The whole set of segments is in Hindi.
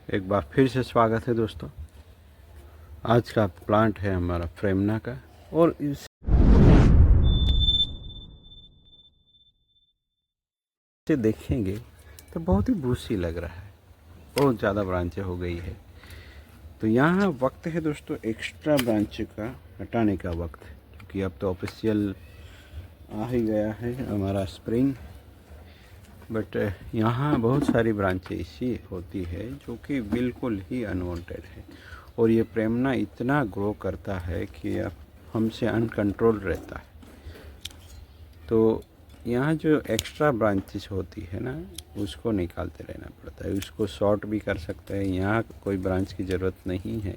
एक बार फिर से स्वागत है दोस्तों। आज का प्लांट है हमारा फ्रेमना का, और इसे देखेंगे तो बहुत ही बूसी लग रहा है, बहुत ज़्यादा ब्रांचें हो गई है। तो यहाँ वक्त है दोस्तों एक्स्ट्रा ब्रांच का हटाने का वक्त, क्योंकि अब तो ऑफिशियल आ ही गया है हमारा स्प्रिंग। बट यहाँ बहुत सारी ब्रांचें ऐसी होती है जो कि बिल्कुल ही अनवांटेड है, और ये प्रेमना इतना ग्रो करता है कि अब हमसे अनकंट्रोल रहता है। तो यहाँ जो एक्स्ट्रा ब्रांचेस होती है ना, उसको निकालते रहना पड़ता है। उसको शॉर्ट भी कर सकते हैं, यहाँ कोई ब्रांच की ज़रूरत नहीं है,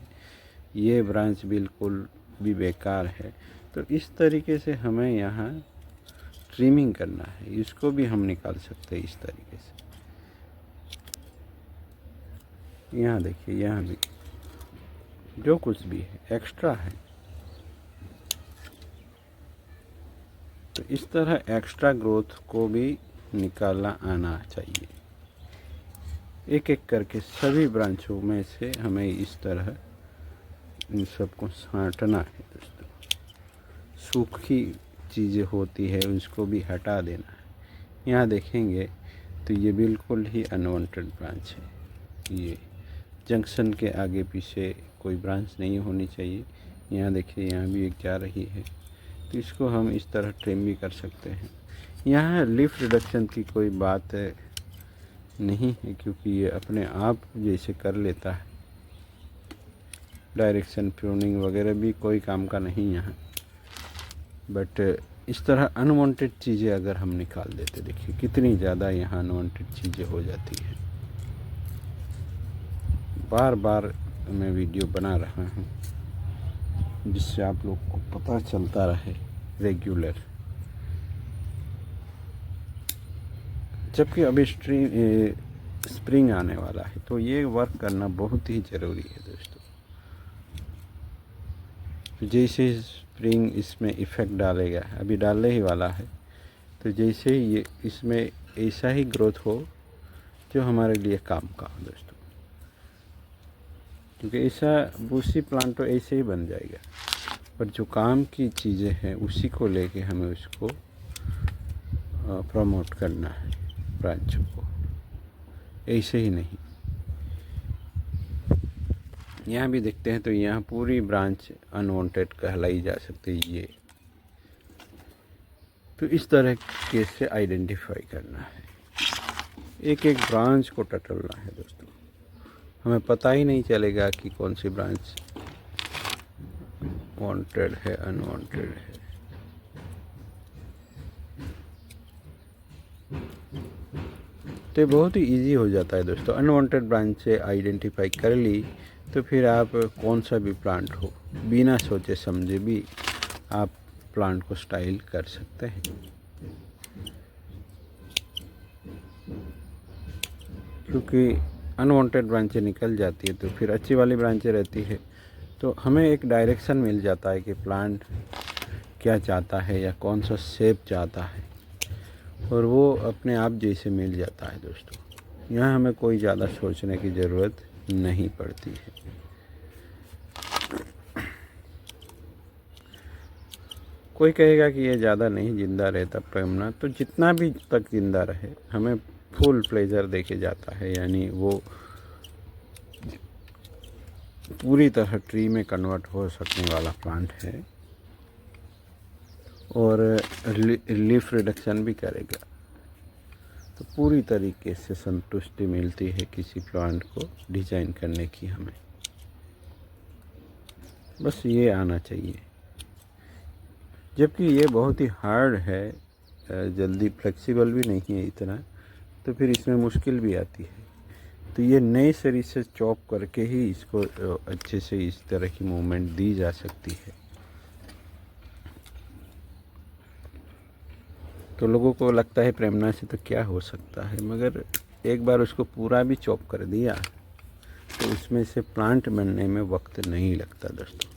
ये ब्रांच बिल्कुल भी बेकार है। तो इस तरीके से हमें यहाँ ट्रिमिंग करना है, इसको भी हम निकाल सकते हैं इस तरीके से। यहाँ देखिए, यहाँ भी जो कुछ भी है एक्स्ट्रा है, तो इस तरह एक्स्ट्रा ग्रोथ को भी निकालना आना चाहिए। एक एक करके सभी ब्रांचों में से हमें इस तरह इन सबको छांटना है दोस्तों। सूखी चीज़ें होती है उसको भी हटा देना है। यहाँ देखेंगे तो ये बिल्कुल ही अनवांटेड ब्रांच है। ये जंक्शन के आगे पीछे कोई ब्रांच नहीं होनी चाहिए। यहाँ देखिए, यहाँ भी एक जा रही है, तो इसको हम इस तरह ट्रिम भी कर सकते हैं। यहाँ लीफ रिडक्शन की कोई बात नहीं है, क्योंकि ये अपने आप जैसे कर लेता है। डायरेक्शन प्रूनिंग वगैरह भी कोई काम का नहीं यहाँ। बट इस तरह अनवांटेड चीज़ें अगर हम निकाल देते, देखिए कितनी ज़्यादा यहाँ अनवांटेड चीज़ें हो जाती है। बार बार मैं वीडियो बना रहा हूँ जिससे आप लोग को पता चलता रहे रेगुलर। जबकि अभी स्प्रिंग आने वाला है, तो ये वर्क करना बहुत ही ज़रूरी है दोस्तों। जैसे स्प्रिंग इसमें इफ़ेक्ट डालेगा, अभी डालने ही वाला है, तो जैसे ही ये इसमें ऐसा ही ग्रोथ हो जो हमारे लिए काम का हो दोस्तों। क्योंकि ऐसा बूसी प्लांट तो ऐसे ही बन जाएगा, पर जो काम की चीज़ें हैं उसी को लेके हमें उसको प्रमोट करना है ब्रांचों को, ऐसे ही नहीं। यहाँ भी देखते हैं तो यहाँ पूरी ब्रांच अनवांटेड कहलाई जा सकती है ये। तो इस तरह से आइडेंटिफाई करना है, एक एक ब्रांच को टटोलना है दोस्तों। हमें पता ही नहीं चलेगा कि कौन सी ब्रांच वांटेड है, अनवांटेड है। तो बहुत ही इजी हो जाता है दोस्तों। अनवांटेड ब्रांच से आइडेंटिफाई कर ली तो फिर आप कौन सा भी प्लांट हो, बिना सोचे समझे भी आप प्लांट को स्टाइल कर सकते हैं। क्योंकि अनवांटेड ब्रांचें निकल जाती है तो फिर अच्छी वाली ब्रांचें रहती है, तो हमें एक डायरेक्शन मिल जाता है कि प्लांट क्या चाहता है या कौन सा शेप चाहता है, और वो अपने आप जैसे मिल जाता है दोस्तों। यहाँ हमें कोई ज़्यादा सोचने की ज़रूरत नहीं पड़ती है। कोई कहेगा कि ये ज़्यादा नहीं ज़िंदा रहता प्रेमना, तो जितना भी तक ज़िंदा रहे हमें फुल प्लेजर देके जाता है। यानी वो पूरी तरह ट्री में कन्वर्ट हो सकने वाला प्लांट है, और लीफ रिडक्शन भी करेगा। तो पूरी तरीके से संतुष्टि मिलती है किसी प्लांट को डिज़ाइन करने की हमें। बस ये आना चाहिए। जबकि ये बहुत ही हार्ड है, जल्दी फ्लेक्सिबल भी नहीं है इतना, तो फिर इसमें मुश्किल भी आती है। तो ये नए सरी से चॉप करके ही इसको अच्छे से इस तरह की मूवमेंट दी जा सकती है। तो लोगों को लगता है प्रेमना से तो क्या हो सकता है, मगर एक बार उसको पूरा भी चॉप कर दिया तो उसमें से प्लांट बनने में वक्त नहीं लगता दोस्तों।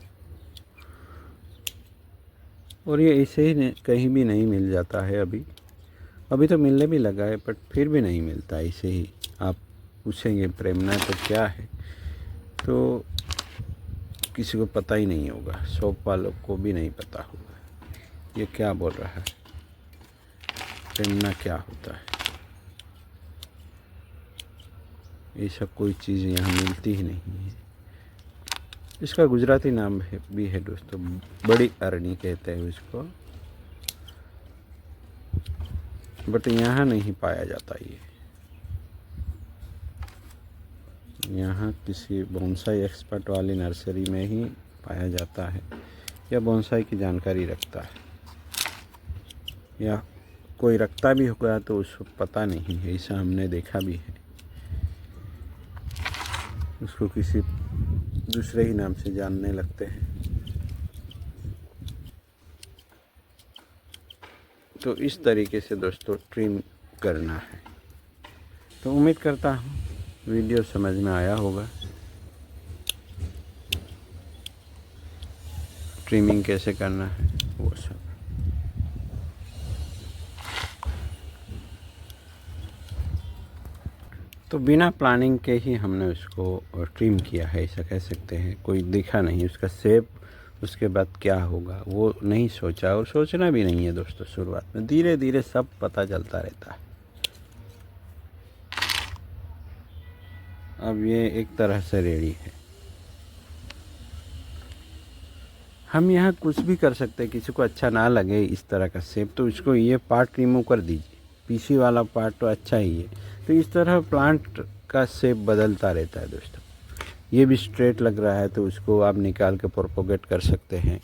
और ये ऐसे ही कहीं भी नहीं मिल जाता है। अभी तो मिलने भी लगा है, बट फिर भी नहीं मिलता। ऐसे ही आप पूछेंगे प्रेमना तो क्या है, तो किसी को पता ही नहीं होगा, शॉप वालों को भी नहीं पता होगा ये क्या बोल रहा है, प्रेमना क्या होता है। ये सब कोई चीज़ यहाँ मिलती ही नहीं है। इसका गुजराती नाम भी है दोस्तों, बड़ी अरणी कहते हैं इसको, बट यहाँ नहीं पाया जाता ये। यहाँ किसी बोनसाई एक्सपर्ट वाली नर्सरी में ही पाया जाता है, या बोनसाई की जानकारी रखता है, या कोई रखता भी होगा तो उसको पता नहीं है। ऐसा हमने देखा भी है, उसको किसी दूसरे ही नाम से जानने लगते हैं। तो इस तरीके से दोस्तों ट्रिम करना है। तो उम्मीद करता हूँ वीडियो समझ में आया होगा, ट्रिमिंग कैसे करना है वो सब। तो बिना प्लानिंग के ही हमने उसको ट्रिम किया है, ऐसा कह सकते हैं। कोई दिखा नहीं उसका शेप, उसके बाद क्या होगा वो नहीं सोचा, और सोचना भी नहीं है दोस्तों। शुरुआत में धीरे धीरे सब पता चलता रहता है। अब ये एक तरह से रेडी है। हम यहाँ कुछ भी कर सकते हैं, किसी को अच्छा ना लगे इस तरह का शेप तो इसको ये पार्ट रिमूव कर दीजिए, पीछे वाला पार्ट तो अच्छा ही है। तो इस तरह प्लांट का शेप बदलता रहता है दोस्तों। ये भी स्ट्रेट लग रहा है तो उसको आप निकाल के प्रोपोगेट कर सकते हैं।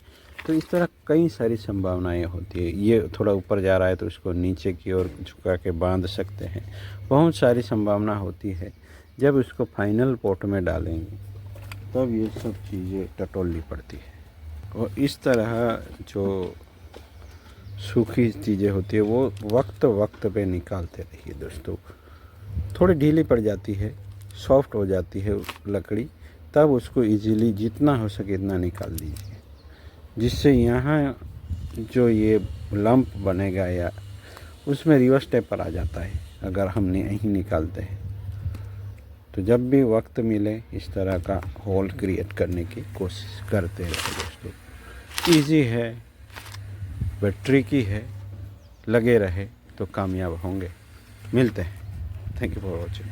तो इस तरह कई सारी संभावनाएं होती है। ये थोड़ा ऊपर जा रहा है तो उसको नीचे की ओर झुका के बांध सकते हैं। बहुत सारी संभावना होती है। जब उसको फाइनल पॉट में डालेंगे तब ये सब चीज़ें टटोलनी पड़ती है। और इस तरह जो सूखी चीज़ें होती है वो वक्त पे निकालते रहिए दोस्तों। थोड़ी ढीली पड़ जाती है, सॉफ्ट हो जाती है लकड़ी, तब उसको इजीली जितना हो सके इतना निकाल दीजिए, जिससे यहाँ जो ये लंप बनेगा या उसमें रिवर्स टेपर आ जाता है अगर हम नहीं निकालते हैं। तो जब भी वक्त मिले इस तरह का होल क्रिएट करने की कोशिश करते रहे दोस्तों। इजी है बट ट्रिकी है, लगे रहे तो कामयाब होंगे। मिलते हैं। Thank you for watching.